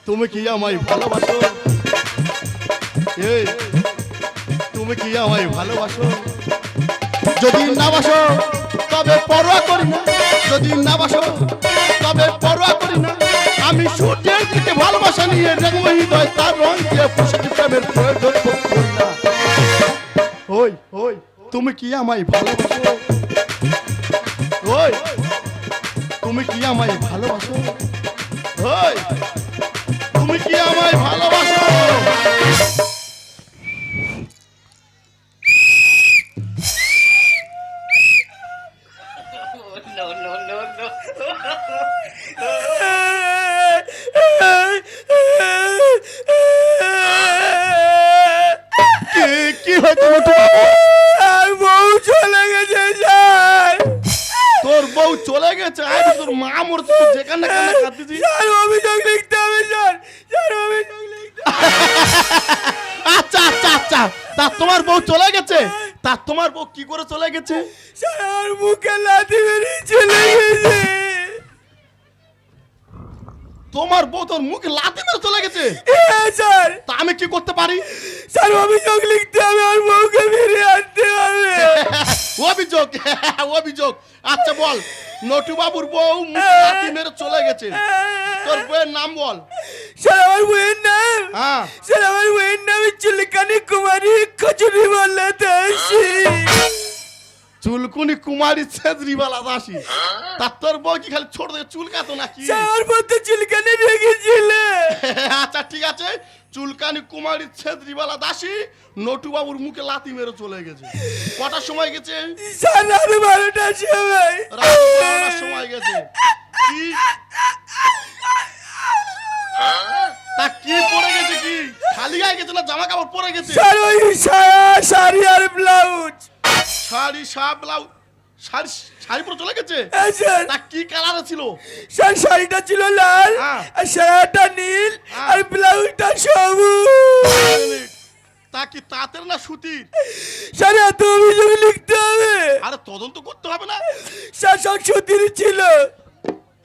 তুমি কি আমায় ভালোবাসো? এই তুমি কি আমায় ভালোবাসো? যদি না বাসো তবে পরোয়া করি না, যদি না বাসো তবে পরোয়া করি না। আমি সূর্যের থেকে ভালোবাসা নিয়ে রেখবো হৃদয়, তার রং দিয়ে পোশাকি প্রেমের প্রয়োজন করি না। ওই ওই তুমি কি আমায় ভালোবাসো? ওই তুমি কি আমায় ভালোবাসো? ওই তুমি কি আমায় ভালোবাসো? কি হয়েছে বউ চলে গেছে স্যার। তোর বউ চলে গেছে? আরে তোর মা মরছে, তুই যেখানে কান্না কাঁদতেছিস। স্যার অভিযোগ লিখতে হবে স্যার, স্যার অভিযোগ লিখতে হবে। আচ্ছা আচ্ছা আচ্ছা, তা তোমার বউ চলে গেছে? তা তোমার বউ কি করে চলে গেছে? স্যার আমার মুখে লাথি মেরে চলে গেছে। তোমার বউ তোর মুখে লাথি মেরে চলে গেছে? হ্যাঁ স্যার। তা আমি কি করতে পারি? স্যার অভিযোগ লিখতে হবে, আর বউকে ফিরে আনতে হবে। অভিযোগ? অভিযোগ? আচ্ছা বল, নটু বাবুর বউ মুখে লাথি মেরে চলে গেছে, তোর বউয়ের নাম বল। স্যার আমার বউয়ের নাম, হ্যাঁ স্যার আমার বউয়ের নাম চুলকানি কুমারী কচুরি বললে দাসী। চুলকুনি কুমারী ছেদ্রিওয়ালা দাসী? তা তোর বউ কি খালি ছোট থেকে চুলকাতো নাকি? স্যার আমার বউ তো চুলকানি রেখেছিল। আচ্ছা ঠিক আছে, চুলকানি কুমারী ছেদ্রিওয়ালা দাসী নটু বাবুর মুখে লাথি মেরে চলে গেছে। কটার সময় গেছে? স্যার রাত 12টার সময়। রাত 12টার সময় গেছে। কি তা কি পরে গেছে? কি খালি গায়ে গেছে না জামা কাপড় পরে গেছে? স্যার ওই সায়া শাড়ি আর ব্লাউজ। শাড়ি শাড়ি ব্লাউজ, শাড়ি শাড়ি পরে চলে গেছে? হ্যাঁ স্যার। তা কি কালারে ছিল? স্যার শাড়িটা ছিল লাল, হ্যাঁ। আর সায়াটা নীল, হ্যাঁ। আর ব্লাউজটা সবুজ। তা কি তাঁতের না সুতির? স্যার এত অভিযোগ লিখতে হবে? আরে তদন্ত করতে হবে না? স্যার সব সুতির ছিল।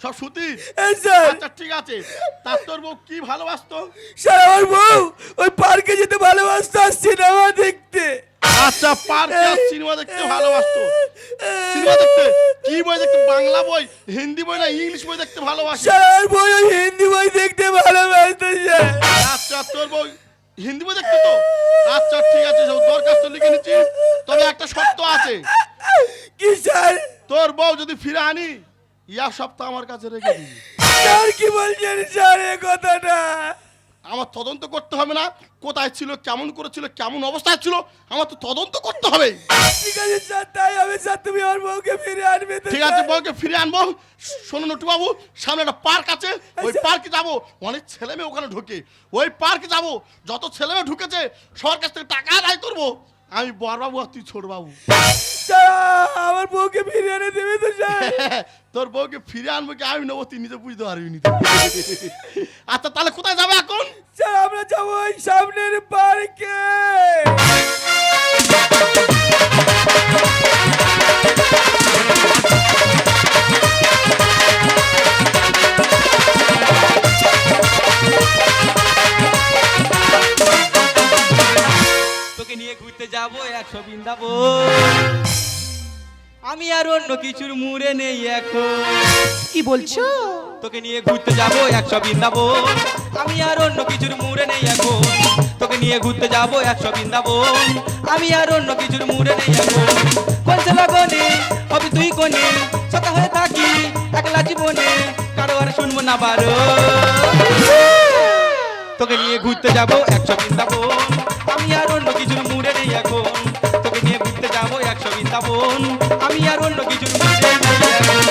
সব সুতির? হ্যাঁ স্যার। আচ্ছা ঠিক আছে, তা তোর বউ কি ভালোবাসতো? স্যার আমার বউ ওই পার্কে যেতে ভালোবাসতো, আর সিনেমা দেখতে। আচ্ছা পার্কে সিনেমা দেখতে ভালোবাসতো? সিনেমা দেখতে কি বই দেখতে? বাংলা বই, হিন্দি বই না ইংলিশ বই দেখতে ভালোবাসে? স্যার আমার বউ ওই হিন্দি বই দেখতে ভালোবাসতো স্যার। আচ্ছা তোর বউ হিন্দি বই দেখতে তো? আচ্ছা ঠিক আছে, দরখাস্ত লিখে নিচ্ছি, তবে একটা শর্ত আছে। কি স্যার? তোর বউ যদি ফিরে আনি, এক সপ্তাহ আমার কাছে রেখে দিবি। স্যার কি বলছেন স্যার এই কথাটা? আমার তদন্ত করতে হবে না? কোথায় ছিল, কেমন করেছিল, কেমন অবস্থায় ছিল, আমার তো তদন্ত করতে হবে। ঠিক আছে স্যার, তাই হবে স্যার। তুমি আমার বউকে ফিরে আনবে তো? ঠিক আছে, বউকে ফিরে আনবো। শোনো নটু বাবু, সামনে একটা পার্ক আছে, ওই পার্কে যাবো। অনেক ছেলে মেয়ে ওখানে ঢোকে, ওই পার্কে যাবো। যত ছেলে মেয়ে ঢুকেছে সবার কাছ থেকে টাকা আদায় করবো। আমি বড় বাবু আর তুই ছোট বাবু। স্যার আমার বউকে ফিরে এনে দেবে তো স্যার? তোর বউকে ফিরে আনবো কি আমি নেবো, তুই নিজে বুঝতে পারবি নি। আচ্ছা তাহলে কোথায় যাবে এখন? স্যার আমরা যাবো ওই সামনের পার্কে। তোকে নিয়ে ঘুরতে যাবো 100 বৃন্দাবো। আমি আর অন্য কিছুর মুড়ে নেই এখন। কি বলছো? তোকে নিয়ে ঘুরতে যাবো 100 বৃন্দাবো। আমি আর অন্য কিছুর মুড়ে নেই এখন। তোকে নিয়ে ঘুরতে যাবো 100 বৃন্দাবো। আমি আর অন্য কিছুর মুড়ে নেই এখন। কোন লগনে হবি তুই কোনে, সতা হয়ে থাকি একলা জীবনে, কারো আর শুনবো না বারো। তোকে নিয়ে ঘুরতে যাবো 100 বৃন্দাবন। আমি আর অন্য কিছুর মুড়ে নেই এখন। তোকে নিয়ে ঘুরতে যাবো 100 বৃন্দাবন। আমি আর অন্য কিছুর মুড়ে নেই এখন।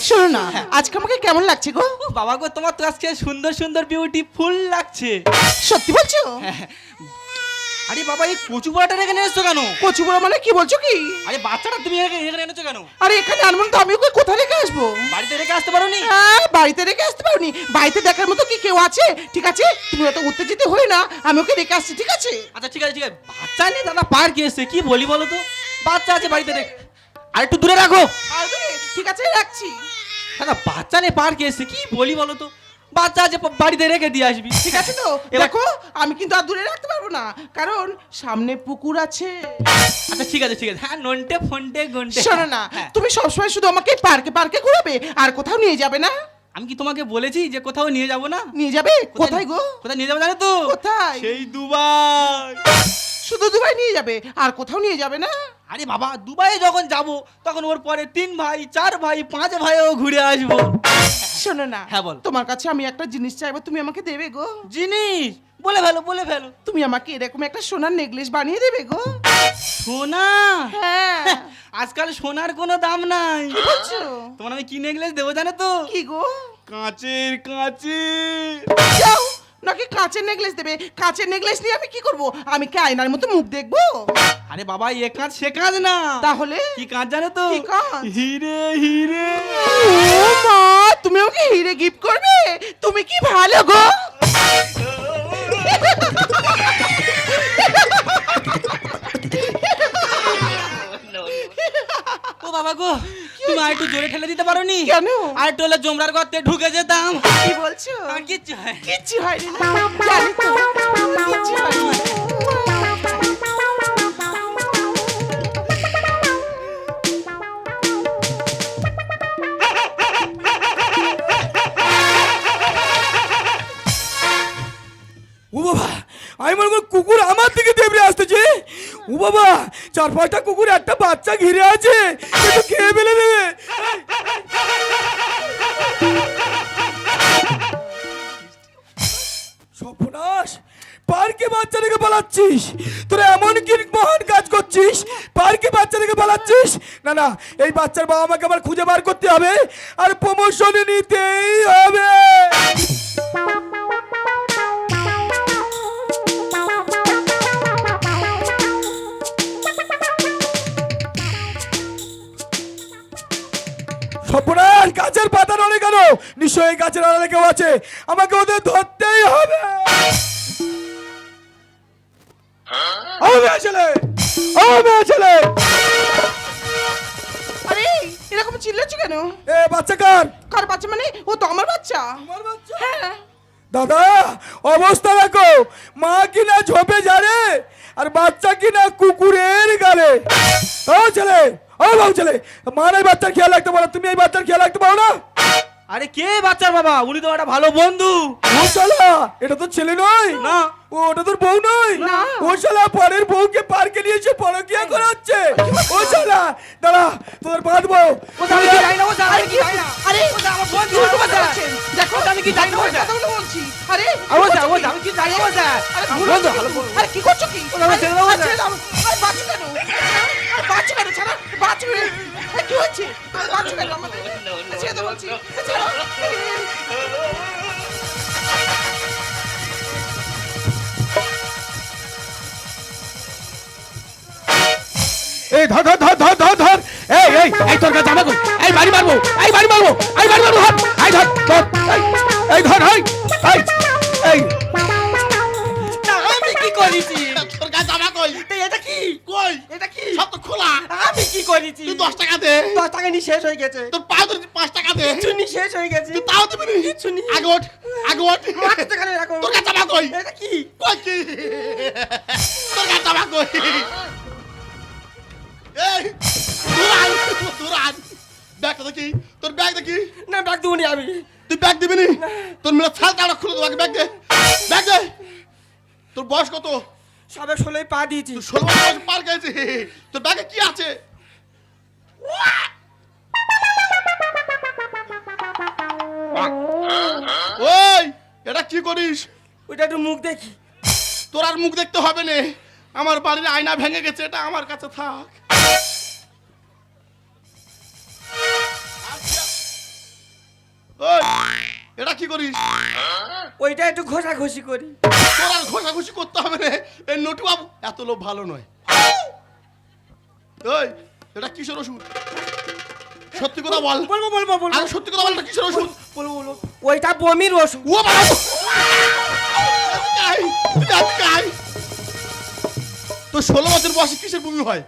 শোনো না, আজকে আমাকে কেমন লাগছে গো? বাবা গো, তোমার তো আজকে সুন্দর সুন্দর বিউটিফুল লাগছে। সত্যি বলছো? আরে বাবা, এই কচু পোড়াটা এখানে এসছো কেন? কচু বড় মানে কি বলছো কি? আরে বাচ্চাটা তুমি এখানে এনেছো কেন? আরে এখানে আনবো তো আমি ওকে কোথায় রেখে আসবো? বাড়িতে রেখে আসতে পারোনি? বাড়িতে রেখে আসতে পারোনি? বাড়িতে দেখার মতো কি কেউ আছে? ঠিক আছে, তুমি অত উত্তেজিত হই না, আমি ওকে রেখে আসছি, ঠিক আছে? আচ্ছা ঠিক আছে ঠিক আছে। বাচ্চা নিয়ে দাদা পার্কে এসছে, কি বলি বলো তো? বাচ্চা আছে বাড়িতে রেখে, আর একটু দূরে রাখো। আর দূরে? ঠিক আছে রাখছি। দাদা বাচ্চা নিয়ে পার্কে এসছে, কি বলি বলো তো? বাচ্চা আছে বাড়িতে রেখে দিয়ে আসবি। ঠিক আছে তো? এবার- দেখো আমি কিন্তু আর দূরে রাখতে পারবো না, কারণ সামনে পুকুর আছে। আচ্ছা ঠিক আছে ঠিক আছে, হ্যাঁ নন্টে ফন্টে গন্টে। শোনো না, হ্যাঁ। তুমি সবসময় শুধু আমাকে পার্কে পার্কে ঘোরাবে আর কোথাও নিয়ে যাবে না? আমি কি তোমাকে বলেছি যে কোথাও নিয়ে যাব না? নিয়ে যাবে? কোথায় গো? কোথায় নিয়ে যাবো জানো তো? কোথায়? সেই দুবাই। শুধু দুবাই নিয়ে যাবে আর কোথাও নিয়ে যাবে না? আরে বাবা, দুবাইয়ে যখন যাব তখন ওর পরে 3 ভাই 4 ভাই 5 ভাইও ঘুরে আসবো। শোনো না, হ্যাঁ, বল। তোমার কাছে আমি একটা জিনিস চাইবো, তুমি আমাকে দেবে গো? জিনিস বলে ফেলো বলে ফেলো। তুমি আমাকে এরকম একটা সোনার নেকলেস বানিয়ে দেবে গো? সোনা? হ্যাঁ। আজকাল সোনার কোনো দাম নাই। কি বলছো? তোমার আমি কি নেকলেস দেবো জানো তো? কি গো? কাঁচের কাঁচি। যাও, নাকি কাঁচের নেকলেস দেবে? কাঁচের নেকলেস নিয়ে আমি কি করব? আমি কি আয়নার মতো মুখ দেখবো? আরে বাবা, এ কাঁচ সে কাঁচ না। তাহলে কি কাঁচ জানো তো? কি কাঁচ? হিরে হিরে। ও মা, তুমি আমাকে হিরে গিফট করবে? তুমি কি ভালো গো। ও বাবা গো, তুমি আর একটু জোরে ঠেলে দিতে পারোনি? কেন? আর একটু হলে জমরার গর্তে ঢুকে যেতাম। কি বলছো? আর কিচ্ছু হয়। কিচ্ছু হয়নি না, জানি তো, কিচ্ছু হয়নি। ও বাবা, আমি মনে করি কুকুর আমার দিকে দেবড়ে আসতেছে। ও বাবা, 4-5টা কুকুর একটা বাচ্চা ঘিরে আছে, একটু খেয়ে ফেলে দেবে। সর্বনাশ, পার্কে বাচ্চা রেখে পালাচ্ছিস? তোরা এমন কি মহান কাজ করছিস? পার্কে বাচ্চা রেখে পালাচ্ছিস? না না, এই বাচ্চার বাবা মাকে আবার খুঁজে বার করতে হবে আর প্রমোশনে নিতেই হবে। সর্বনাশ, গাছের পাতা নড়ে কেন? নিশ্চয়ই গাছের আড়ালে কেউ আছে, আমাকে ওদের ধরতেই হবে। ও মেয়ে ছেলে, ও মেয়ে ছেলে, আরে এরকম চিল্লাচ্ছ কেন? এ বাচ্চা কার? কার বাচ্চা মানে? ও তো আমার বাচ্চা। আমার বাচ্চা? হ্যাঁ। দাদা, অবস্থা দেখো, মা কিনা ঝোপে ঝাড়ে আর বাচ্চা কিনা কুকুরের গালে। ও ছেলে, ও বাবু ছেলে, মার এই বাচ্চার খেয়াল রাখতে পারো? তুমি এই বাচ্চার খেয়াল রাখতে পারো না? আরে কে বাচ্চার বাবা? উনি তো একটা ভালো বন্ধু। ও শালা, এটা তো ছেলে নয়। না। ও, ওটা তোর বউ নয়। না। ও শালা পরের বউকে পার্কে নিয়ে এসে পরকিয়া করাচ্ছে। ও শালা, দাঁড়া, তোদের বাঁধবো। ও আমি কি জানি না, ও স্যার, আমি কি জানি না। আরে ও স্যার, আমার বন্ধু, উল্টো ও কথা স্যার। বলছেন। দেখো আমি কি জানি না, ও স্যার। কথাগুলো বলছি। আরে ও স্যার, ও স্যার, আমি কি জানি না, ও স্যার। আরে আমার ভুল বন্ধু, হচ্ছে ভালো কি? বন্ধু। আরে কি করছো কি? ও আমার ছেড়ে দাও, আরে স্যার। ছেড়ে দাও। আরে বাচ্চা কেন? আরে বাচ্চা কেন? ছাড়ো, বাচ্চা কেন? আরে কি হচ্ছে? আরে বাচ্চা কেন আমাদের? ছেড়ে দাও বলছি। ছেড়ে দাও। এই ধর ধর ধর ধর ধর ধর, এই এই এই তোর কাছে আমাকে এই বাড়ি মারবো, এই বাড়ি মারবো, এই বাড়ি মারবো, ধর, এই ধর ধর, এই ধর, এই এই এই না, আমি কি করেছি? তোর কাছে জামা কই? এটা কি? কই? এটা কি? সব তো খোলা। আমি কি করেছি? তুই 10 টাকা দে। 10 টাকা নি শেষ হয়ে গেছে। তোর পা ধরে 5 টাকা দে। চুনি শেষ হয়ে গেছে। তুই তাও দিবি না? কিছু নেই। আগে ওঠ, আগে ওঠ। মারতে কেন এরকম? তোর কাছে জামা কই? এটা কি? কই কি? তোর কাছে জামা কই? এই, দূর আন। ব্যাগটা দেখি, তোর ব্যাগ দেখি। না, ব্যাগ দেবো নি আমি। তুই ব্যাগ দিবি নি? তোর মেলা ছালটা খুলে তোমাকে ব্যাগ দে, ব্যাগ দে। তোর বয়স কত? সবে 16 পা দিয়েছি। তুই 16 বছর পার গেছে। তোর ব্যাগে কি আছে? ওই, এটা কি করিস? ওইটা একটু মুখ দেখি। তোর আর মুখ দেখতে হবে না, আমার বাড়ির আয়না ভেঙে গেছে, এটা আমার কাছে থাক। ওই, এটা কি করিস? ওইটা একটু ঘষাঘষি করি। তোর আর ঘষাঘষি করতে হবে না, এই নটু বাবু এত লোক ভালো নয়। ওই, এটা কিসের ওষুধ? সত্যি কথা বল। বলবো বলবো বলবো আর সত্যি কথা বল, এটা কিসের ওষুধ? বলবো বলবো। ওইটা বমির ওষুধ। ও বাবা, তুই আজকে আয়। তোর 16 বছর বয়সে কিসের বমি হয়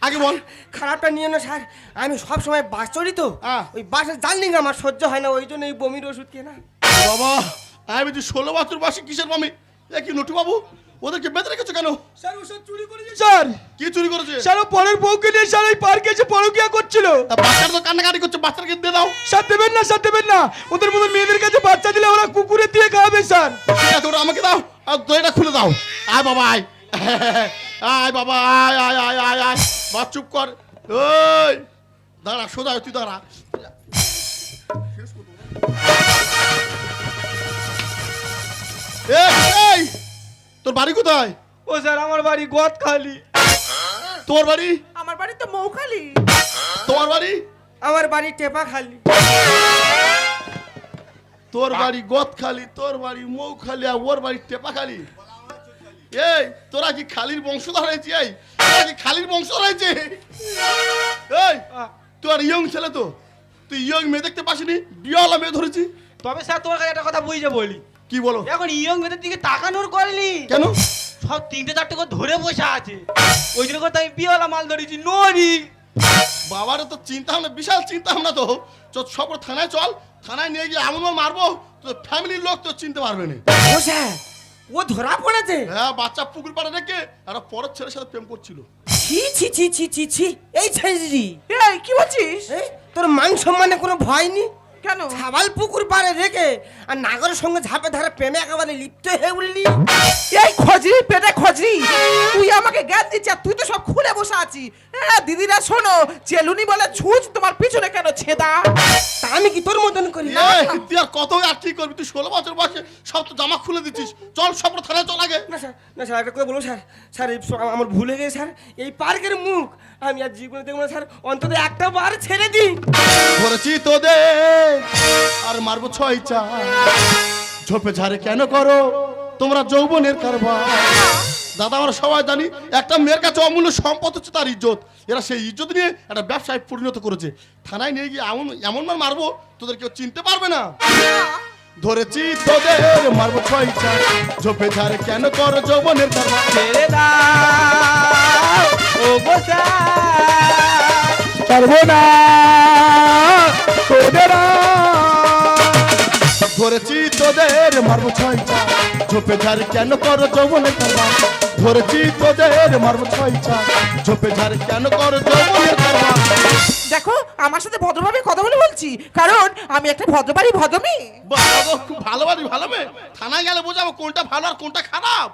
আগে বল। খারাপটা নিয়ে না স্যার, আমি সব সময় বাস চড়ি তো, হ্যাঁ। ওই বাসের জার্নি আমার সহ্য হয় না, ওই জন্য এই বমির ওষুধ কেনা। বাবা আমি যে 16 বছর বয়সে কিসের মামি এ কি নটু বাবু ওদেরকে বেঁধে রেখেছো কেন? স্যার ওসব চুরি করেছে স্যার। কি চুরি করেছে? স্যার ও পরের বউকে নিয়ে স্যার এই পার্কে এসে পরকিয়া করছিল। তা বাচ্চারা তো কান্নাকাটি করছে, বাচ্চাকে দিয়ে দাও। স্যার দেবেন না, স্যার দেবেন না। ওদের মতো মেয়েদের কাছে বাচ্চা দিলে ওরা কুকুরে দিয়ে খাওয়াবে স্যার। ঠিক আছে ওটা আমাকে দাও আর দইটা খুলে দাও। আয় বাবা আয় আয় বাবা আয় আয় আয় আয় আয় বা চুপ কর। ওই দাঁড়া সোজা তুই দাঁড়া। এই তোর বাড়ি কোথায়? ও স্যার আমার বাড়ি গদখালি। তোর বাড়ি? আমার বাড়ি তো মৌখালি। তোমার বাড়ি? আমার বাড়ি টেপাখালি। তোর বাড়ি গদখালি, তোর বাড়ি মৌখালি, আর ওর বাড়ি টেপাখালি। এই তোরা কি খালির বংশধর হয়েছে? এই তোরা কি খালির বংশধর হয়েছে? এই তুই আর ইয়ং ছেলে তো, তুই ইয়ং মেয়ে দেখতে পাসনি, বিয়ালা মেয়ে ধরেছি। তবে স্যার তোমার কাছে একটা কথা বুঝে বলি, কি বলো? এখন ইয়ং মেয়েদের দিকে তাকানোর করেনি কেন? সব 3-4 করে ধরে বসে আছে, ওই জন্য করে আমি বিয়েওয়ালা মাল ধরেছি। নরি বাবার তো চিন্তা ভাবনা, বিশাল চিন্তা ভাবনা তো। চল সব থানায় চল, থানায় নিয়ে গিয়ে এমন মারবো তো ফ্যামিলির লোক তো চিনতে পারবে না। ও স্যার ও ধরা পড়েছে। হ্যাঁ বাচ্চা পুকুর পাড়ে রেখে আর পরের ছেলের সাথে প্রেম করছিল। ছি ছি ছি ছি ছি ছি এই ছেড়ি এই কি বলছিস? তোর মান সম্মানে কোনো ভয় নেই? কেন? ছাবাল পুকুর পাড়ে রেখে আর নাগরের সঙ্গে ঝাপে ধরে প্রেমে একেবারে লিপ্ত হয়ে উঠলি। এই খজরি পেটে খজরি, তুই আমাকে জ্ঞান দিচ্ছিস আর তুই তো সব খুলে বসে আছিস। দিদিরা শোনো, চেলুনি বলে ছুঁচ তোমার পিছনে কেন ছেদা? তা আমি কি তোর মতন করি? এই, তুই আর কত আর কি করবি? তুই 16 বছর বয়সে সব তো জামা খুলে দিচ্ছিস। চল সব থানায় চল আগে। না স্যার, না স্যার, একটা কথা বলবো স্যার। স্যার এই আমার ভুল হয়ে গেছে স্যার। এই পার্কের মুখ আমি আর জীবনে দেখবো না স্যার। অন্তত একটা বার ছেড়ে দিই। ধরেছি তোদের আর মারবো 6 চা। ঝোপে ঝাড়ে কেন করো তোমরা যৌবনের কারবার? দাদা আমরা সবাই জানি একটা মেয়ের কাছে অমূল্য সম্পদ হচ্ছে তার ইজ্জত। এরা সেই ইজ্জত নিয়ে একটা ব্যবসায় পরিণত করেছে। থানায় নিয়ে গিয়ে এমন এমন মার মারবো তোদের কেউ চিনতে পারবে না। ধরেছি তোদের মারবো 6 চা। ঝোপে ঝাড়ে কেন করো যৌবনের কারবার? ছেড়ে দাও ও বসা পারবো না তোদের ধরেছি তোদের মারবো 6 চা। ঝোপে ঝাড়ে কেন করো যৌবনের কারবার? ধরেছি তোদের মারবো 6 চা। ঝোপে ঝাড়ে কেন করো যৌবনের কারবার? দেখো আমার সাথে ভদ্রভাবে কথা বলে বলছি, কারণ আমি একটা ভদ্রবাড়ি ভদ্রমেয়ে। বাবা গো, খুব ভালো বাড়ি ভালো মেয়ে। থানায় গেলে বোঝাবো কোনটা ভালো আর কোনটা খারাপ।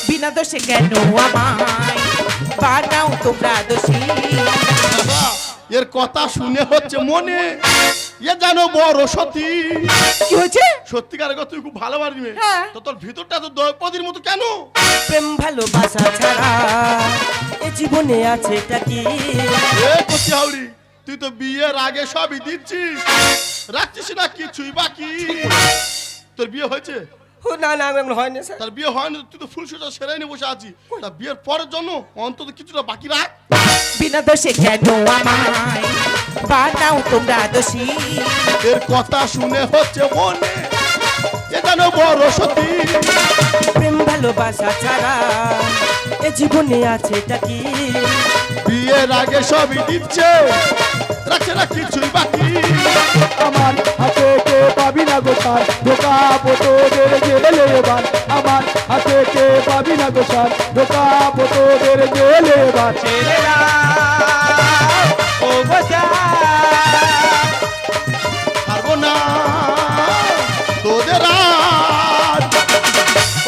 বিনা দোষে কেন আমায় বানাও তোমরা দোষী? বাবা, এর কথা শুনে হচ্ছে মনে এ জানো বড় সতী। কি হয়েছে? সত্যিকারের কথা তুই খুব ভালো বাড়ি মেয়ে, হ্যাঁ। তো তোর ভিতরটা তো দ্রৌপদীর মতো কেন? প্রেম ভালোবাসা ছাড়া এ জীবনে আছে এটা কি? এ কচি হাউড়ি, তুই তো বিয়ের আগে সবই দিচ্ছিস, রাখছিস না কিছুই বাকি। তোর বিয়ে হয়েছে? ও না না এমন হয় না স্যার। তার বিয়ে হয়নি, তুই তো ফুল সোজা সেরাই নিয়ে বসে আছিস। তা বিয়ের পরের জন্য অন্তত কিছুটা বাকি রাখ। বিনা দোষে কেন আমায় বানাও তোমরা দোষী? এর কথা শুনে হচ্ছে মনে এ জানো বড় সতী। প্রেম ভালোবাসা ছাড়া এ জীবনে আছে এটা কি? বিয়ের আগে সবই দিচ্ছে, রাখছে না কিছুই বাকি। আমার হাতে কে পাবি না গো স্যার, ঢোকাবো তোদের জেলে এবার। আমার হাতে কে পাবি না গো স্যার, ঢোকাবো তোদের জেলে এবার। ছেড়ে দাও ও বসা পারবো না তোদের আর।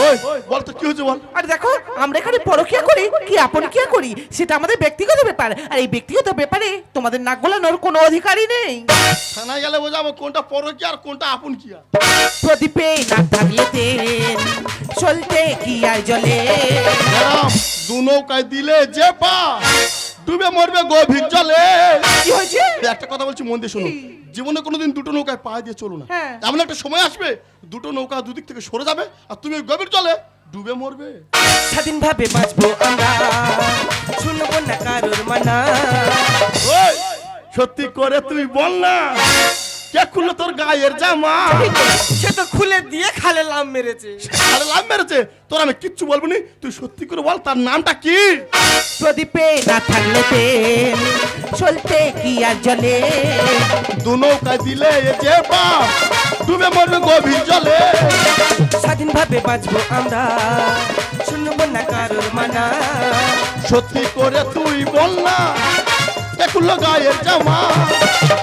ওই বল তো কি হয়েছে বল। আর দেখো আমরা এখানে পরকিয়া করি কি আপন কিয়া করি সেটা আমাদের ব্যক্তিগত ব্যাপার, আর এই ব্যক্তিগত ব্যাপারে তোমাদের নাক গলানোর কোনো অধিকারই নেই। থানায় গেলে বোঝাবো কোনটা পরকীয়া আর কোনটা আপন কিয়া। প্রদীপে না থাকলে তেল চলতে কি আর জলে? ম্যাডাম, দু নৌকায় দিলে যে পা ডুবে মরবে গভীর জলে। কি হয়েছে? একটা কথা বলছি মন দিয়ে শোনো, জীবনে কোনোদিন দুটো নৌকায় পা দিয়ে চলো না। হ্যাঁ। এমন একটা সময় আসবে দুটো নৌকা দুদিক থেকে সরে যাবে আর তুমি ওই গভীর জলে ডুবে মরবে। স্বাধীনভাবে বাঁচবো আমরা, শুনবো না কারোর মানা। ওই সত্যি করে তুই বল না কে খুললো তোর গায়ের জামা? সে তো খুলে দিয়ে খালে লাম মেরেছে। আরে লাভ মেরেছে, তোর আমি কিচ্ছু বলবো নি, তুই সত্যি করে বল তার নামটা কি? প্রদীপে না থাকলে তেল চলতে কি আর জলে। দু নৌকায় দিলে এ যে বাপ ডুবে মরবে গভীর জলে। স্বাধীনভাবে বাঁচবো আমরা, শুনবো না কারোর মানা। সত্যি করে তুই বল না কে খুললো গায়ের জামা?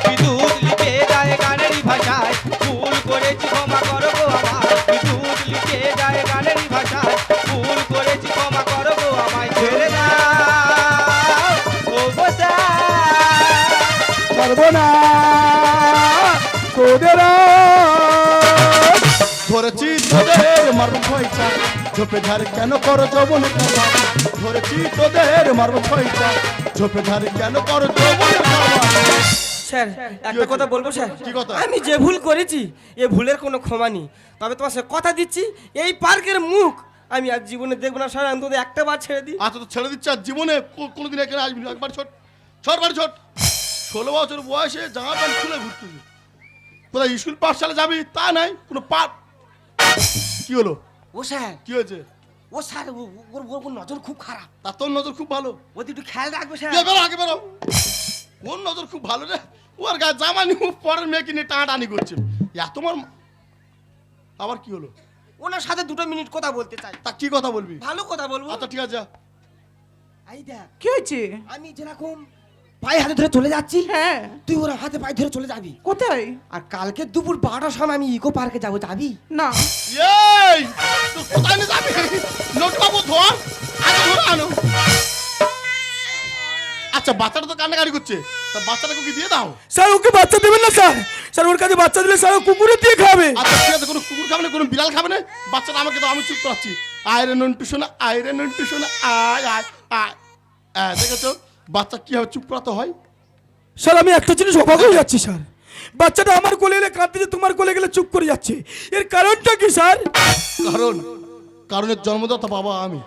বিদ্যুৎ লিখে যায় গানেরই ভাষায়, ভুল করেছি ক্ষমা করো গো আমায়। বিদ্যুৎ লিখে যায় গানেরই ভাষায়, ভুল করেছি ক্ষমা করো গো আমায়। ছেড়ে দাও ও বসা, পারবো না তোদের ধরেছি তোদের মারবো খয়চা, ঝোপে ধারে কেন করো যৌবনে খাওয়া? ধরেছি তোদের মারবো খয়চা, ঝোপে ধারে কেন করো যৌবনে খাওয়া? স্যার একটা কথা বলবো স্যার? কি কথা? আমি যে ভুল করেছি এ ভুলের কোনো ক্ষমা নেই, তবে তোমার সাথে কথা দিচ্ছি এই পার্কের মুখ আমি আর জীবনে দেখবো না স্যার, অন্তত একটা বার ছেড়ে দিই। আচ্ছা তো ছেড়ে দিচ্ছে, আর জীবনে কোনোদিন এখানে আসবি না, একবার ছোট ছোট বাড়ি ছোট। 16 বছর বয়সে জামা প্যান্ট খুলে ঘুরতেছি, কোথায় স্কুল পাঠশালা যাবি তা নাই, কোনো পাঠ। কি হলো? ও স্যার, কি হয়েছে? ও স্যার ওর নজর খুব খারাপ, তা তোর নজর খুব ভালো। ও একটু খেয়াল রাখবে স্যার। কে বেরো, আগে বেরো। ওর নজর খুব ভালো রে, ওর গায়ে জামা নিয়ে পরের মেয়েকে নিয়ে টানাটানি করছে। তোমার আবার কি হলো? ওনার সাথে 2 মিনিট কথা বলতে চাই। তা কি কথা বলবি? ভালো কথা বলবো। আচ্ছা ঠিক আছে যা। এই দেখ, কি হয়েছে? আমি যেরকম পায়ে হাতে ধরে চলে যাচ্ছি, হ্যাঁ তুই ওরা হাতে পায়ে ধরে চলে যাবি। কোথায়? আর কালকে দুপুর 12টার সময় আমি ইকো পার্কে যাবো, যাবি? না এই তুই কোথায় নিয়ে যাবি? নোট বাবু ধর, আগে ধরে আনো। আচ্ছা বাচ্চাটা তো কান্নাকাটি করছে, তা বাচ্চাটাকে কি দিয়ে দাও? স্যার ওকে বাচ্চা দেবেন না স্যার, স্যার ওর কাছে বাচ্চা দিলে স্যার ও কুকুরের দিয়ে খাবে। আচ্ছা ঠিক আছে, কোনো কুকুর খাবে না, কোনো বিড়াল খাবে না, বাচ্চাটা আমাকে দাও, আমি চুপ করাচ্ছি। আয়রে নন্টু শোনা, আয়রে নন্টু শোনা, আয় আয় আয়। দেখেছো বাচ্চা কিভাবে চুপ করাতে হয়? স্যার আমি একটা জিনিস অবাক হয়ে যাচ্ছি স্যার, বাচ্চাটা আমার কোলে এলে কাঁদতে, তোমার কোলে গেলে চুপ করে যাচ্ছে, এর কারণটা কি স্যার? কারণের জন্মদাতা বাবা আমি।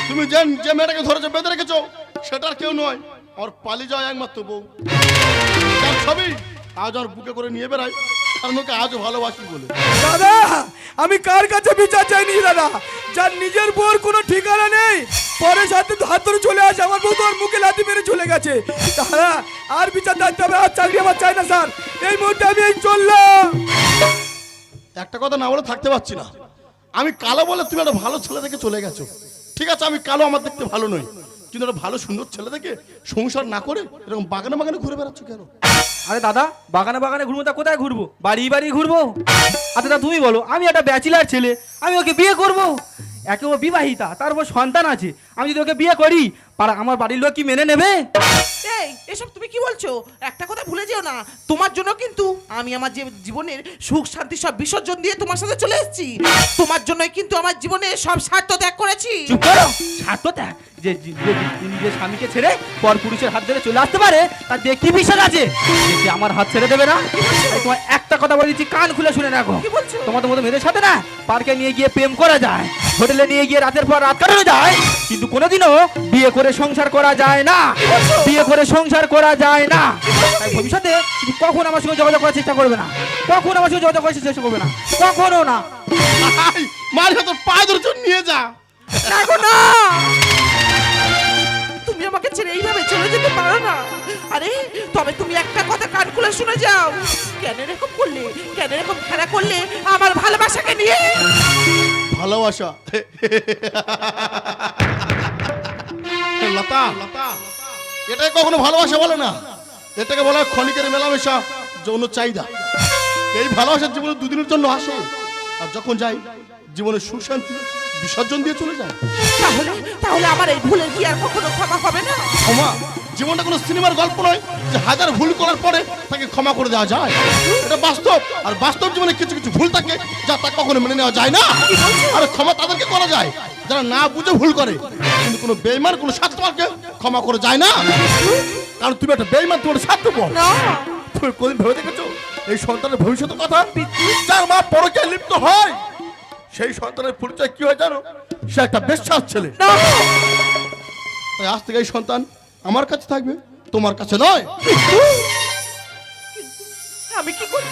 তুমি যে মেয়েটাকে ধরেছো বেঁধে রেখেছো সেটা আর কেউ নয়, আর পালিয়ে যাওয়া একমাত্র বউ। তার ছবি আজ আর বুকে করে নিয়ে বেড়াই, কারণ ওকে আজও ভালোবাসি বলে। দাদা আমি কার কাছে বিচার চাইনি দাদা, যার নিজের বউর কোনো ঠিকানা নেই, পরে সাথে হাত ধরে চলে আসে, আমার বউ তো ওর মুখে লাথি মেরে চলে গেছে। দাদা আর বিচার দেখতে হবে, আর চাকরি আমার চাই না স্যার, এই মুহূর্তে আমি এই চললাম। একটা কথা না বলে থাকতে পারছি না, আমি কালো বলে তুমি একটা ভালো ছেলে দেখে চলে গেছো। ঠিক আছে আমি কালো, আমার দেখতে ভালো নই, কিন্তু একটা ভালো সুন্দর ছেলে দেখে সংসার না করে এরকম বাগানে বাগানে ঘুরে বেড়াচ্ছ কেন? আরে দাদা বাগানে বাগানে ঘুরবো, তা কোথায় ঘুরবো? বাড়ি বাড়ি ঘুরবো। আচ্ছা দাদা তুমি বলো, আমি একটা ব্যাচেলার ছেলে, আমি ওকে বিয়ে করব? একে ও বিবাহিতা, তার উপর সন্তান আছে, আমি যদি ওকে বিয়ে করি আমার বাড়ির লোক কি মেনে নেবে? এই এসব তুমি কি বলছো? একটা কথা ভুলে যেও না, তোমার জন্য কিন্তু আমি আমার যে জীবনের সুখ শান্তি সব বিসর্জন দিয়ে তোমার সাথে চলে এসেছি। তোমার জন্যই কিন্তু আমার জীবনে সব স্বার্থ ত্যাগ করেছি। চুপ করো, স্বার্থ ত্যাগ? যে নিজের স্বামীকে ছেড়ে পর পুরুষের হাত ধরে চলে আসতে পারে, তার দিয়ে কি বিশ্বাস আছে যে সে আমার হাত ছেড়ে দেবে না? তাই তোমার একটা কথা বলে দিচ্ছি, কান খুলে শুনে রাখো। কি বলছো? তোমাদের মতো মেয়েদের সাথে না পার্কে নিয়ে গিয়ে প্রেম করা যায়, হোটেলে নিয়ে গিয়ে রাতের পর রাত কাটানো যায়, কিন্তু কোনোদিনও বিয়ে করে সংসার করা যায় না, বিয়ে করে সংসার করা যায় না। তাই ভবিষ্যতে তুমি কখন আমার সঙ্গে যোগাযোগ করার চেষ্টা করবে না, কখন আমার সঙ্গে যোগাযোগ করার চেষ্টা করবে না, কখনো না। মার তোর পায়ে ধরে চল নিয়ে যা। না গো না, তুমি আমাকে ছেড়ে এইভাবে চলে যেতে পারো না। আরে তবে তুমি একটা কথা কান খুলে শুনে যাও, কেন এরকম করলে, কেন এরকম খেলা করলে আমার ভালোবাসাকে নিয়ে? ভালোবাসা লতা, এটাকে কখনো ভালোবাসা বলে না, এটাকে বলা হয় ক্ষণিকের মেলামেশা, যৌন চাহিদা। এই ভালোবাসার জীবনে দুদিনের জন্য আসে, আর যখন যাই জীবনে সুখ শান্তি বিসর্জন দিয়ে চলে যায়। তাহলে তাহলে আমার এই ভুলের কি আর কখনো ক্ষমা হবে না? ক্ষমা? জীবনটা কোনো সিনেমার গল্প নয় যে হাজার ভুল করার পরে তাকে ক্ষমা করে দেওয়া যায়। এটা বাস্তব, আর বাস্তব জীবনে কিছু কিছু ভুল থাকে যা তা কখনো মেনে নেওয়া যায় না। আর ক্ষমা তাদেরকে করা যায় যারা না বুঝে ভুল করে, কিন্তু কোনো বেঈমান কোনো স্বার্থপরকে ক্ষমা করে যায় না। কারণ তুমি একটা বেঈমান, তোমার স্বার্থপর। না তুমি কোনদিন ভেবে দেখেছো এই সন্তানের ভবিষ্যতের কথা? যার মা পরকে লিপ্ত হয় সেই সন্তানের পরিচয় কি হয় জানো? সে একটা বেশ্যার ছেলে। না তাই আজ থেকে এই সন্তান আমার কাছে থাকবে, তোমার কাছে নয়। আমি কি করব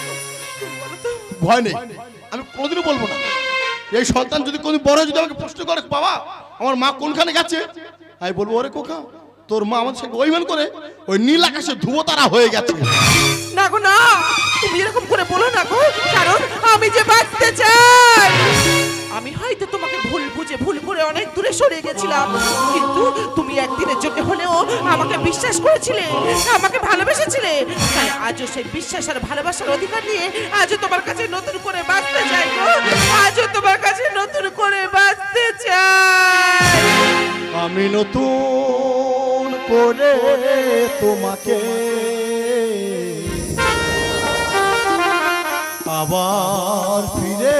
তুমি বলো তো। ভয় নেই, আমি কোনোদিনও বলবো না। এই সন্তান যদি কোন বড় যদি আমাকে প্রশ্ন করে, বাবা আমার মা কোনখানে গেছে, আমি বলবো ওরে কোকা তোর মা আমার সঙ্গে অভিমান করে ওই নীল আকাশে ধ্রুবতারা হয়ে গেছে। না গো না, তুমি এরকম করে বলো না গো, কারণ আমি যে বাঁচতে চাই। আমি হয়তো তোমাকে ভুল বুঝে ভুল করে অনেক দূরে সরে গেছিলাম, কিন্তু তুমি একদিনের জন্য হলেও আমাকে বিশ্বাস করেছিলে, আমাকে ভালোবেসেছিলে। তাই আজও সেই বিশ্বাস আর ভালোবাসার অধিকার নিয়ে আজও তোমার কাছে নতুন করে বাঁচতে চাই গো, আজও তোমার কাছে নতুন করে বাঁচতে চাই। আমি নতুন করে তোমাকে আবার ফিরে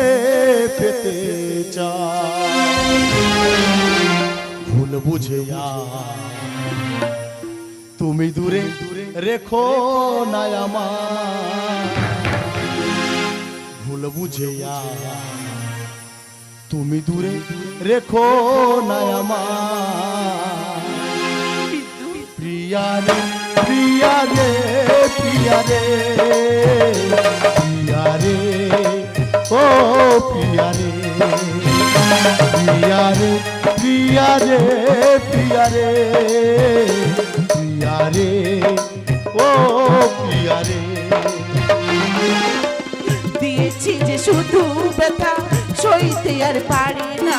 পেতে চাই। ভুল বুঝে তুমি দূরে রেখো না আমার, ভুল বুঝে তুমি দূরে রেখো না আমার। প্রিয়া রে প্রিয়া রে প্রিয়া রে প্রিয়া রে ও প্রিয়া রে প্রিয়া রে প্রিয়া রে প্রিয়া রে প্রিয়া রে ও প্রিয়া রে। দিয়েছি যে শুধু ব্যথা সইতে আর পারি না,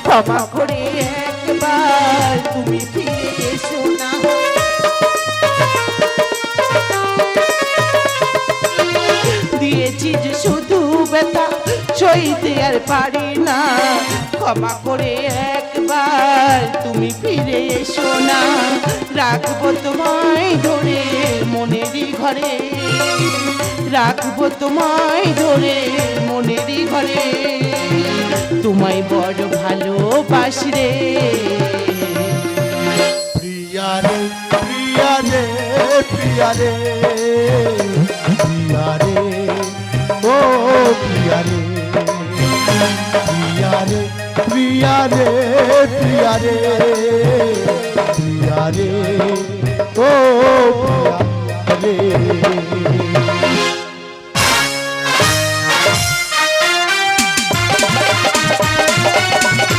ক্ষমা করে একবার তুমি ফিরে এসো না। দিয়েছি যে শুধু ব্যথা সইতে আর পারি না, ক্ষমা করে একবার তুমি ফিরে এসো না। রাখবো তোমায় ধরে মনেরই ঘরে, রাখবো তোমায় ধরে মনেরই ঘরে, তোমায় বড় ভালোবাসি রে। প্রিয়া রে প্রিয়া রে প্রিয়া রে প্রিয়া রে ও প্রিয়া রে প্রিয়া রে প্রিয়া রে প্রিয়া রে প্রিয়া রে ও